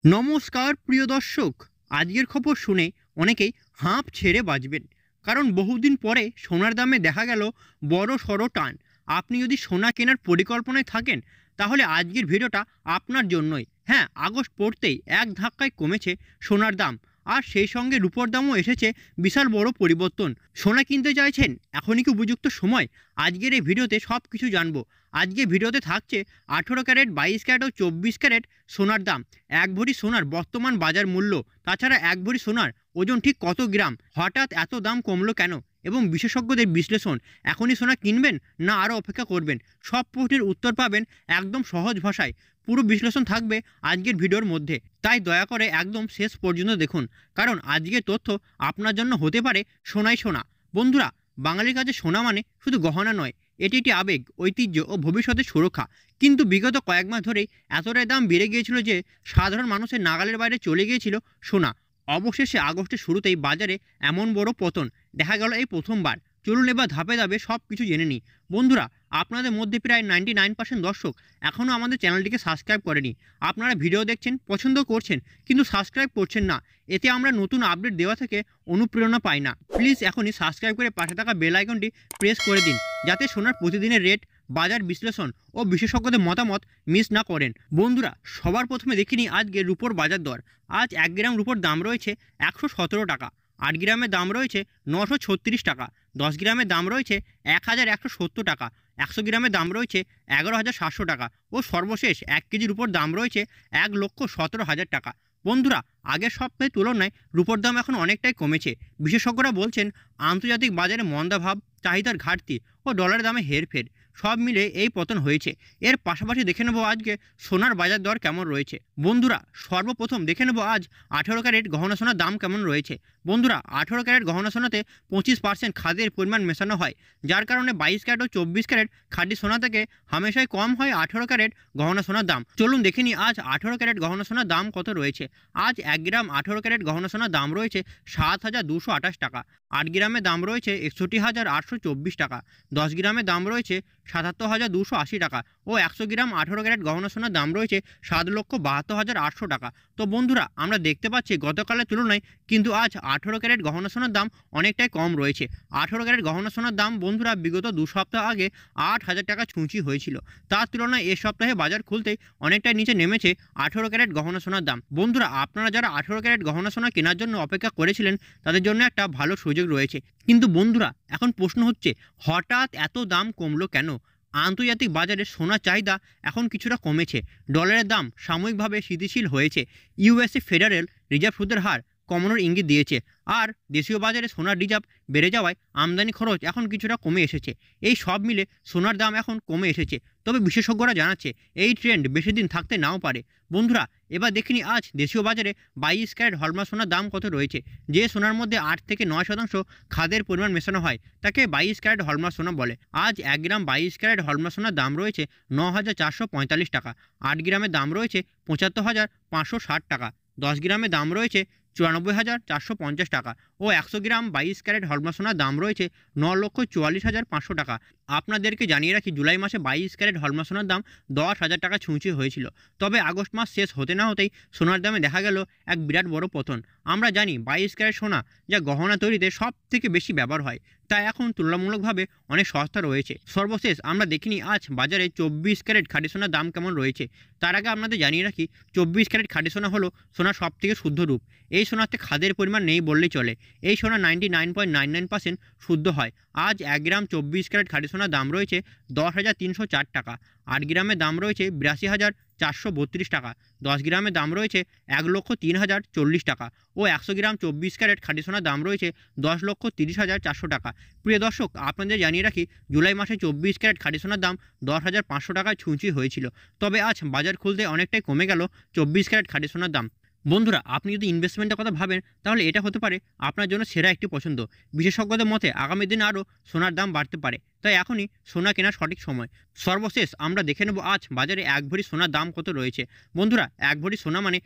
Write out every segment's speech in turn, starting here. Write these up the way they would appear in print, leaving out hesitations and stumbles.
নমস্কার প্রিয় দর্শক। আজকের খবর শুনে অনেকেই হাঁপ ছেড়ে বাঁচবেন, কারণ বহুদিন পরে সোনার দামে দেখা গেল বড় সড়ো টান। আপনি যদি সোনা কেনার পরিকল্পনায় থাকেন, তাহলে আজকের ভিডিওটা আপনার জন্যই। হ্যাঁ, আগস্ট পড়তেই এক ধাক্কায় কমেছে সোনার দাম, আর সেই সঙ্গে রূপোর দামও এসেছে বিশাল বড় পরিবর্তন। সোনা কিনতে চাইছেন, এখনই কি উপযুক্ত সময়? আজকের এই ভিডিওতে সব কিছু জানবো। আজকে ভিডিওতে থাকছে 18 ক্যারেট, 22 ক্যারেট ও 24 ক্যারেট সোনার দাম, এক ভরি সোনার বর্তমান বাজার মূল্য, তাছাড়া এক ভরি সোনার ওজন ঠিক কত গ্রাম, হঠাৎ এত দাম কমলো কেন, এবং বিশেষজ্ঞদের বিশ্লেষণ। এখনই সোনা কিনবেন না আরও অপেক্ষা করবেন? সব প্রশ্নের উত্তর পাবেন একদম সহজ ভাষায়। পুরো বিশ্লেষণ থাকবে আজকের ভিডিওর মধ্যে, তাই দয়া করে একদম শেষ পর্যন্ত দেখুন, কারণ আজকের তথ্য আপনার জন্য হতে পারে সোনাই সোনা। বন্ধুরা, বাঙালির কাছে সোনা মানে শুধু গহনা নয়, এটি একটি আবেগ, ঐতিহ্য ও ভবিষ্যতের সুরক্ষা। কিন্তু বিগত কয়েক মাস ধরেই এতটাই দাম বেড়ে গিয়েছিল যে সাধারণ মানুষের নাগালের বাইরে চলে গিয়েছিল সোনা। অবশেষে আগস্টের শুরুতেই বাজারে এমন বড় পতন দেখা গেল এই প্রথমবার। চলুন এবার ধাপে ধাপে সব কিছু জেনে নিই। বন্ধুরা, আপনাদের মধ্যে প্রায় 99% দর্শক এখনও আমাদের চ্যানেলটিকে সাবস্ক্রাইব করেনি। আপনারা ভিডিও দেখছেন, পছন্দ করছেন, কিন্তু সাবস্ক্রাইব করছেন না। এতে আমরা নতুন আপডেট দেওয়া থেকে অনুপ্রেরণা পাই না। প্লিজ এখনই সাবস্ক্রাইব করে পাশে থাকা বেল আইকনটি প্রেস করে দিন, যাতে সোনার প্রতিদিনের রেট, বাজার বিশ্লেষণ ও বিশেষজ্ঞদের মতামত মিস না করেন। বন্ধুরা, সবার প্রথমে দেখে নিই আজকে রূপোর বাজার দর। আজ 1 গ্রাম রূপোর দাম রয়েছে 117 টাকা, 8 গ্রামের দাম রয়েছে 936 টাকা, 10 গ্রামের দাম রয়েছে 1170 টাকা, 100 গ্রামের দাম রয়েছে 11,700 টাকা ও সর্বশেষ 1 কেজি রূপোর দাম রয়েছে 1,17,000 টাকা। বন্ধুরা, আগের সপ্তাহের তুলনায় রূপোর দাম এখন অনেকটাই কমেছে। বিশেষজ্ঞরা বলছেন আন্তর্জাতিক বাজারে মন্দাভাব, চাহিদার ঘাটতি ও ডলারের দামে হেরফের, সব মিলে এই পতন হয়েছে। এর পাশাপাশি দেখে নেব আজকে সোনার বাজার দর কেমন রয়েছে। বন্ধুরা, সর্বপ্রথম দেখে নেব আজ 18 ক্যারেট গহনা সোনার দাম কেমন রয়েছে। বন্ধুরা, 18 ক্যারেট গহনা সোনাতে 25% খাদের পরিমাণ মেশানো হয়, যার কারণে 22 ক্যারেট ও 24 ক্যারেট খাঁটি সোনা থেকে হামেশাই কম হয় 18 ক্যারেট গহনা সোনার দাম। চলুন দেখে নিই আজ 18 ক্যারেট গহনা সোনার দাম কত রয়েছে। আজ 1 গ্রাম 18 ক্যারেট গহনা সোনার দাম রয়েছে 7,228 টাকা, 8 গ্রামের দাম রয়েছে 61,824 টাকা, 10 গ্রামের দাম রয়েছে 77,280 টাকা ও 100 গ্রাম 18 ক্যারেট গহনা সোনার দাম রয়েছে 7,72,800 টাকা। তো বন্ধুরা, আমরা দেখতে পাচ্ছি গতকালের তুলনায় কিন্তু আজ 18 ক্যারেট গহনা সোনার দাম অনেকটাই কম রয়েছে। 18 ক্যারেট গহনা সোনার দাম বন্ধুরা বিগত 2 সপ্তাহ আগে 8,000 টাকা ছুঁচি হয়েছিল, তার তুলনায় এ সপ্তাহে বাজার খুলতেই অনেকটাই নিচে নেমেছে 18 ক্যারেট গহনা সোনার দাম। বন্ধুরা, আপনারা যারা 18 ক্যারেট গহনা সোনা কেনার জন্য অপেক্ষা করেছিলেন, তাদের জন্য একটা ভালো সুযোগ রয়েছে। কিন্তু বন্ধুরা, এখন প্রশ্ন হচ্ছে হঠাৎ এত দাম কমলো কেন? আন্তর্জাতিক বাজারে সোনার চাহিদা এখন কিছুটা কমেছে, ডলারের দাম সাময়িকভাবে স্থিতিশীল হয়েছে, ইউএসএ ফেডারেল রিজার্ভ সুদের হার কমানোর ইঙ্গিত দিয়েছে, আর দেশীয় বাজারে সোনার রিজার্ভ বেড়ে যাওয়ায় আমদানি খরচ এখন কিছুটা কমে এসেছে। এই সব মিলে সোনার দাম এখন কমে এসেছে, তবে বিশেষজ্ঞরা জানাচ্ছে এই ট্রেন্ড বেশি দিন থাকতে নাও পারে। বন্ধুরা, এবার দেখিনি আজ দেশীয় বাজারে 22 ক্যারেট হলমার্ক সোনার দাম কত রয়েছে। যে সোনার মধ্যে 8 থেকে 9% খাদের পরিমাণ মেশানো হয় তাকে 22 ক্যারেট হলমার্ক সোনা বলে। আজ 1 গ্রাম 22 ক্যারেট হলমার্ক সোনার দাম রয়েছে 9,445 টাকা, 8 গ্রামের দাম রয়েছে 75,560 টাকা, 10 গ্রামের দাম রয়েছে 94,450 টাকা ও 100 গ্রাম 22 ক্যারেট হলমার্ক সোনার দাম রয়েছে 9,44,500 টাকা। আপনাদেরকে জানিয়ে রাখি, জুলাই মাসে 22 ক্যারেট হলমার্ক সোনার দাম 10,000 টাকা ছুঁচি হয়েছিল। তবে আগস্ট মাস শেষ হতে না হতেই সোনার দামে দেখা গেল এক বিরাট বড় পতন। আমরা জানি 22 ক্যারেট সোনা যা গহনা তৈরিতে সব থেকে বেশি ব্যবহার হয়, তাই এখন তুলনামূলকভাবে অনেক সস্তা রয়েছে। সর্বশেষ আমরা দেখিনি আজ বাজারে 24 ক্যারেট খাঁটি সোনার দাম কেমন রয়েছে। তার আগে আপনাদের জানিয়ে রাখি, 24 ক্যারেট খাঁটি সোনা হলো সোনার সব থেকে শুদ্ধ রূপ। এই সোনাতে খাদের পরিমাণ নেই বললেই চলে। এই সোনা 99.99% শুদ্ধ হয়। আজ 1 গ্রাম 24 ক্যারেট খাঁটি সোনার দাম রয়েছে 10,304 টাকা, 8 গ্রামের দাম রয়েছে 82,432 টাকা, 10 গ্রামের দাম রয়েছে 1,03,040 টাকা ও 100 গ্রাম 24 ক্যারেট খাঁটি সোনার দাম রয়েছে 10,30,400 টাকা। প্রিয় দর্শক, আপনাদের জানিয়ে রাখি, জুলাই মাসে 24 ক্যারেট খাঁটি সোনার দাম 10,500 টাকায় ছুঁচি হয়েছিল, তবে আজ বাজার খুলতে অনেকটাই কমে গেল 24 ক্যারেট খাঁটি সোনার দাম। বন্ধুরা, আপনি যদি ইনভেস্টমেন্টের কথা ভাবেন, তাহলে এটা হতে পারে আপনার জন্য সেরা একটি পছন্দ। বিশেষজ্ঞদের মতে আগামী দিনে আরও সোনার দাম বাড়তে পারে, তাই এখনই সোনা কেনার সঠিক সময়। সর্বশেষ আমরা দেখে নেব আজ বাজারে 1 ভরি সোনার দাম কত রয়েছে। বন্ধুরা, 1 ভরি সোনা মানে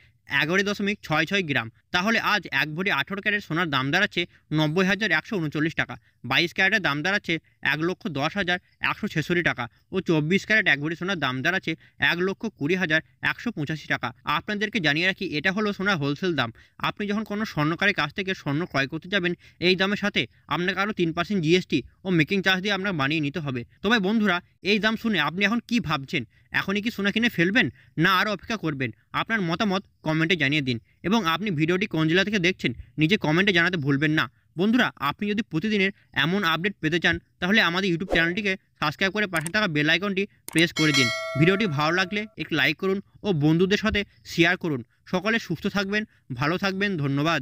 11.66 গ্রাম। তাহলে আজ 1 ভরি 18 ক্যারেট সোনার দাম দাঁড়াচ্ছে 90,139 টাকা। 22 ক্যারেটের দাম দাঁড়াচ্ছে 1,10,166 টাকা ও 24 ক্যারেট 1 ভরি সোনার দাম দাঁড়াচ্ছে 1,20,185 টাকা। আপনাদেরকে জানিয়ে রাখি, এটা হলো সোনার হোলসেল দাম। আপনি যখন কোনো স্বর্ণকারের কাছ থেকে স্বর্ণ ক্রয় করতে যাবেন, এই দামের সাথে আপনাকে আরও 3% জিএসটি ও মেকিং চার্জ দিয়ে আপনাকে বানিয়ে নিতে হবে। তবে বন্ধুরা, এই দাম শুনে আপনি এখন কি ভাবছেন? এখনই কি সোনা কিনে ফেলবেন, না আরও অপেক্ষা করবেন? আপনার মতামত কমেন্টে জানিয়ে দিন এবং আপনি ভিডিওটি কোন জেলা থেকে দেখছেন নিজে কমেন্টে জানাতে ভুলবেন না। বন্ধুরা, আপনি যদি প্রতিদিনের এমন আপডেট পেতে চান, তাহলে আমাদের ইউটিউব চ্যানেলটিকে সাবস্ক্রাইব করে পাশে থাকা বেল আইকনটি প্রেস করে দিন। ভিডিওটি ভালো লাগলে একটু লাইক করুন ও বন্ধুদের সাথে শেয়ার করুন। সকলে সুস্থ থাকবেন, ভালো থাকবেন। ধন্যবাদ।